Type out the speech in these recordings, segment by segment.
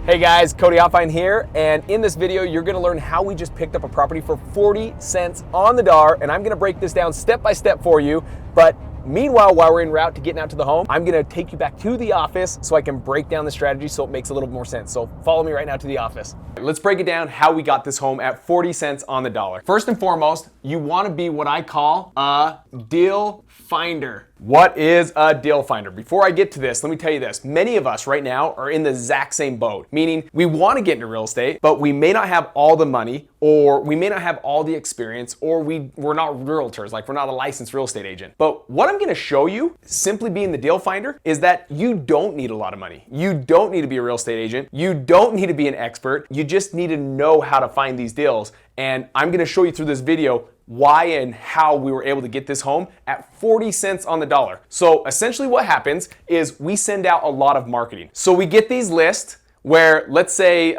Hey guys, Cody Hoffine here, and in this video you're gonna learn how we just picked up a property for 40 cents on the dollar, and I'm gonna break this down step by step for you. But meanwhile, while we're en route to getting out to the home, I'm gonna take you back to the office so I can break down the strategy so it makes a little more sense. So follow me right now to the office. Let's break it down how we got this home at 40 cents on the dollar. First and foremost, you wanna be what I call a deal finder. What is a deal finder? Before I get to this, let me tell you this. Many of us right now are in the exact same boat, meaning we want to get into real estate, but we may not have all the money, or we may not have all the experience, or we're not realtors, like we're not a licensed real estate agent. But what I'm going to show you, simply being the deal finder, is that you don't need a lot of money. You don't need to be a real estate agent. You don't need to be an expert. You just need to know how to find these deals. And I'm going to show you through this video why and how we were able to get this home at 40 cents on the dollar. So essentially what happens is we send out a lot of marketing. So we get these lists where, let's say,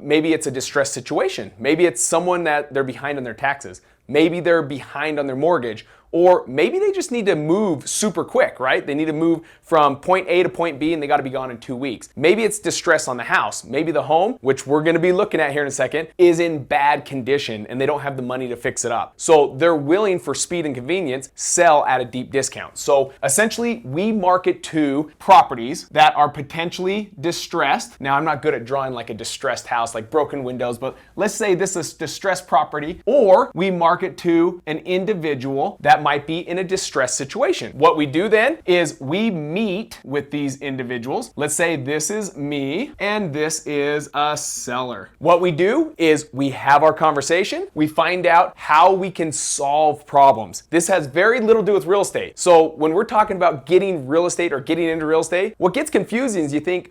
maybe it's a distressed situation. Maybe it's someone that they're behind on their taxes. Maybe they're behind on their mortgage, or maybe they just need to move super quick, right? They need to move from point A to point B and they gotta be gone in 2 weeks. Maybe it's distress on the house. Maybe the home, which we're gonna be looking at here in a second, is in bad condition and they don't have the money to fix it up. So they're willing, for speed and convenience, sell at a deep discount. So essentially, we market to properties that are potentially distressed. Now, I'm not good at drawing like a distressed house, like broken windows, but let's say this is distressed property, or we market to an individual that might be in a distressed situation. What we do then is we meet with these individuals. Let's say this is me and this is a seller. What we do is we have our conversation. We find out how we can solve problems. This has very little to do with real estate. So when we're talking about getting real estate or getting into real estate, what gets confusing is you think,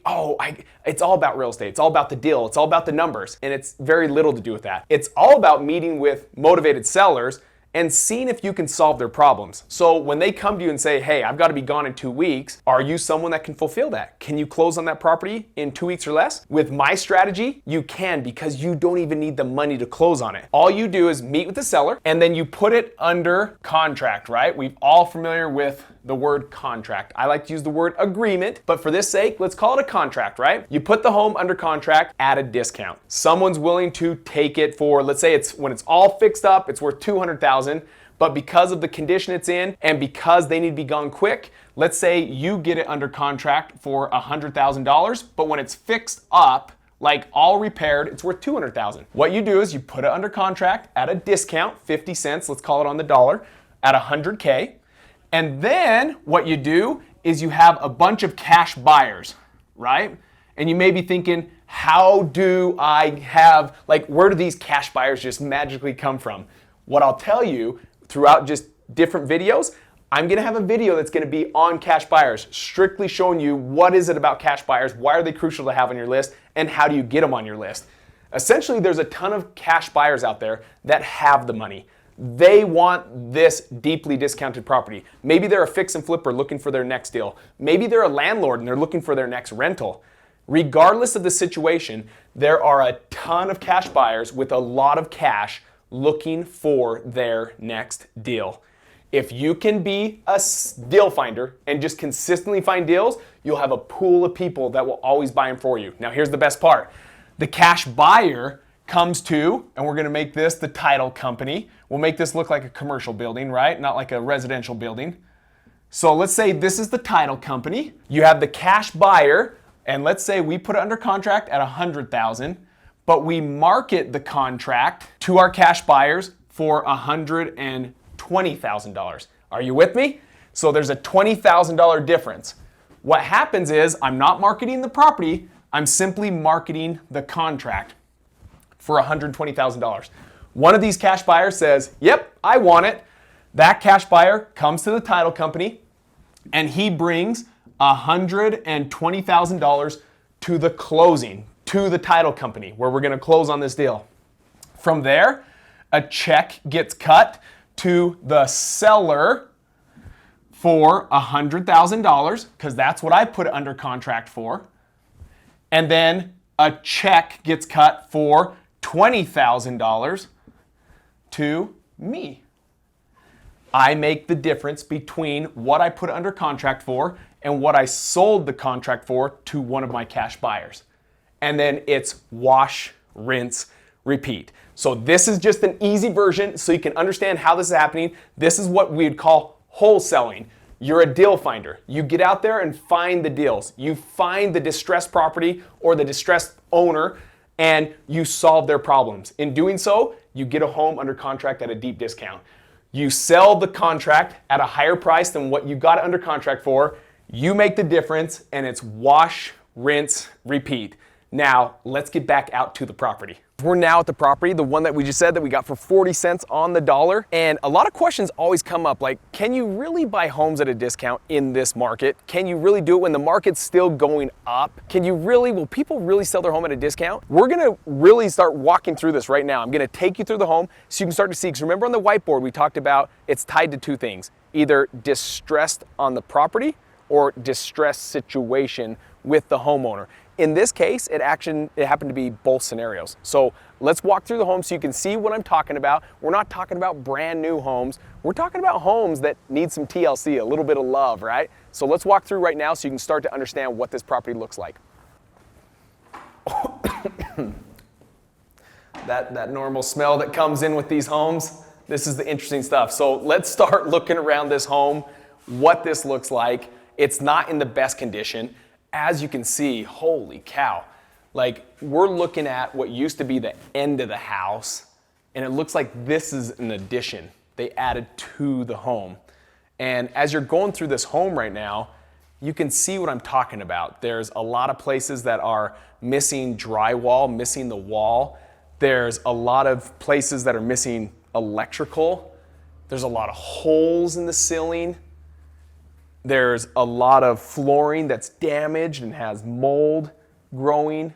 it's all about real estate. It's all about the deal. It's all about the numbers. And it's very little to do with that. It's all about meeting with motivated sellers and seeing if you can solve their problems. So when they come to you and say, hey, I've got to be gone in 2 weeks, are you someone that can fulfill that? Can you close on that property in 2 weeks or less? With my strategy, you can, because you don't even need the money to close on it. All you do is meet with the seller and then you put it under contract, right? We're all familiar with the word contract. I like to use the word agreement, but for this sake, let's call it a contract, right? You put the home under contract at a discount. Someone's willing to take it for, let's say when it's all fixed up, it's worth $200,000, but because of the condition it's in and because they need to be gone quick, let's say you get it under contract for $100,000, but when it's fixed up, like all repaired, it's worth $200,000. What you do is you put it under contract at a discount, 50 cents, let's call it on the dollar, at $100K. And then what you do is you have a bunch of cash buyers, right? And you may be thinking, how do I have, where do these cash buyers just magically come from? What I'll tell you throughout just different videos, I'm gonna have a video that's gonna be on cash buyers, strictly showing you what is it about cash buyers, why are they crucial to have on your list, and how do you get them on your list. Essentially, there's a ton of cash buyers out there that have the money. They want this deeply discounted property. Maybe they're a fix and flipper looking for their next deal. Maybe they're a landlord and they're looking for their next rental. Regardless of the situation, there are a ton of cash buyers with a lot of cash looking for their next deal. If you can be a deal finder and just consistently find deals, you'll have a pool of people that will always buy them for you. Now, here's the best part. The cash buyer comes to, and we're gonna make this the title company. We'll make this look like a commercial building, right? Not like a residential building. So let's say this is the title company. You have the cash buyer, and let's say we put it under contract at $100,000, but we market the contract to our cash buyers for $120,000. Are you with me? So there's a $20,000 difference. What happens is I'm not marketing the property, I'm simply marketing the contract for $120,000. One of these cash buyers says, yep, I want it. That cash buyer comes to the title company and he brings $120,000 to the closing, to the title company where we're gonna close on this deal. From there, a check gets cut to the seller for $100,000, because that's what I put it under contract for. And then a check gets cut for $20,000 to me. I make the difference between what I put under contract for and what I sold the contract for to one of my cash buyers. and then it's wash, rinse, repeat. So this is just an easy version so you can understand how this is happening. This is what we'd call wholesaling. You're a deal finder. You get out there and find the deals. You find the distressed property or the distressed owner and you solve their problems. In doing so, you get a home under contract at a deep discount. You sell the contract at a higher price than what you got it under contract for. You make the difference and it's wash, rinse, repeat. Now, let's get back out to the property. We're now at the property, the one that we just said that we got for 40 cents on the dollar. And a lot of questions always come up like, can you really buy homes at a discount in this market? Can you really do it when the market's still going up? Will people really sell their home at a discount? We're gonna really start walking through this right now. I'm gonna take you through the home so you can start to see, because remember on the whiteboard we talked about it's tied to two things, either distressed on the property or distressed situation with the homeowner. In this case, it happened to be both scenarios. So let's walk through the home so you can see what I'm talking about. We're not talking about brand new homes. We're talking about homes that need some TLC, a little bit of love, right? So let's walk through right now so you can start to understand what this property looks like. that normal smell that comes in with these homes, this is the interesting stuff. So let's start looking around this home, what this looks like. It's not in the best condition. As you can see, holy cow, like we're looking at what used to be the end of the house and it looks like this is an addition they added to the home. And as you're going through this home right now, you can see what I'm talking about. There's a lot of places that are missing drywall, missing the wall. There's a lot of places that are missing electrical. There's a lot of holes in the ceiling. There's a lot of flooring that's damaged and has mold growing.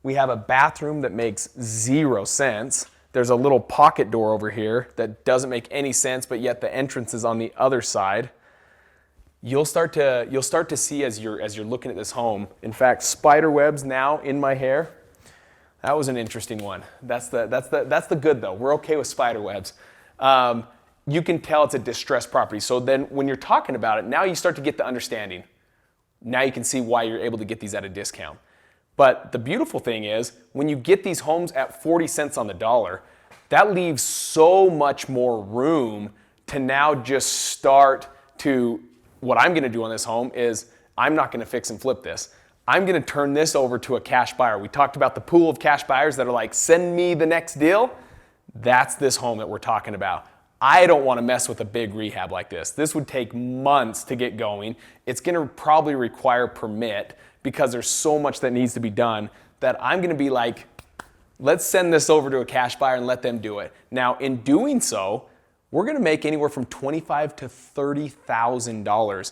We have a bathroom that makes 0 sense. There's a little pocket door over here that doesn't make any sense, but yet the entrance is on the other side. You'll start to see as you're looking at this home. In fact, spider webs now in my hair. That was an interesting one. That's the good though. We're okay with spider webs. You can tell it's a distressed property. So then when you're talking about it, now you start to get the understanding. Now you can see why you're able to get these at a discount. But the beautiful thing is, when you get these homes at 40 cents on the dollar, that leaves so much more room to now just start to, what I'm gonna do on this home is, I'm not gonna fix and flip this. I'm gonna turn this over to a cash buyer. We talked about the pool of cash buyers that are like, send me the next deal. That's this home that we're talking about. I don't want to mess with a big rehab like this. This would take months to get going. It's going to probably require permit because there's so much that needs to be done that I'm going to be like, let's send this over to a cash buyer and let them do it. Now, in doing so, we're going to make anywhere from $25,000 to $30,000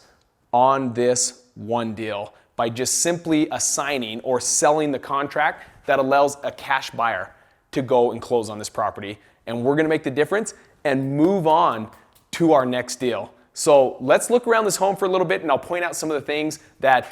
on this one deal by just simply assigning or selling the contract that allows a cash buyer to go and close on this property. And we're going to make the difference and move on to our next deal. So let's look around this home for a little bit and I'll point out some of the things that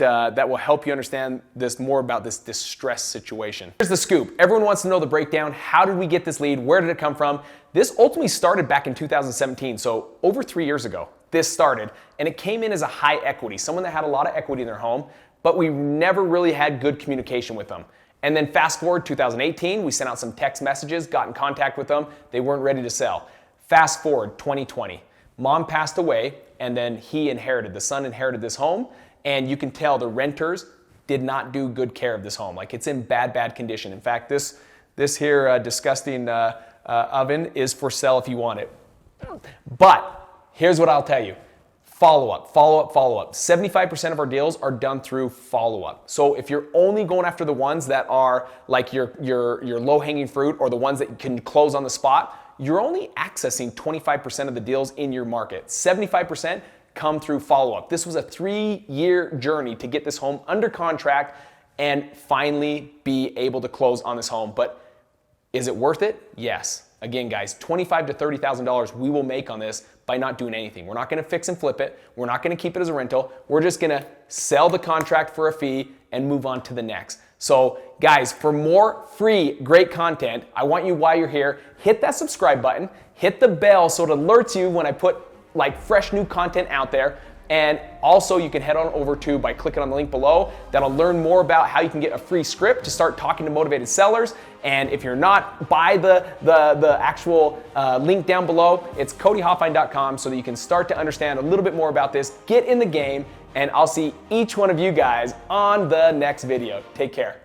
will help you understand this more about this distress situation. Here's the scoop. Everyone wants to know the breakdown. How did we get this lead? Where did it come from? This ultimately started back in 2017, so over 3 years ago, this started, and it came in as a high equity, someone that had a lot of equity in their home, but we never really had good communication with them. And then fast forward 2018, we sent out some text messages, got in contact with them, they weren't ready to sell. Fast forward 2020, mom passed away and then the son inherited this home, and you can tell the renters did not do good care of this home. Like it's in bad condition. In fact, this here disgusting oven is for sale if you want it. But here's what I'll tell you. Follow up. 75% of our deals are done through follow-up. So if you're only going after the ones that are like your low-hanging fruit or the ones that can close on the spot, you're only accessing 25% of the deals in your market. 75% come through follow-up. This was a 3-year journey to get this home under contract and finally be able to close on this home. But is it worth it? Yes. Again, guys, $25,000 to $30,000 we will make on this by not doing anything. We're not gonna fix and flip it. We're not gonna keep it as a rental. We're just gonna sell the contract for a fee and move on to the next. So guys, for more free, great content, I want you, while you're here, hit that subscribe button, hit the bell so it alerts you when I put like fresh new content out there. And also you can head on over to, by clicking on the link below, that'll learn more about how you can get a free script to start talking to motivated sellers. And if you're not, buy the actual link down below. It's codyhoffine.com so that you can start to understand a little bit more about this, get in the game, and I'll see each one of you guys on the next video. Take care.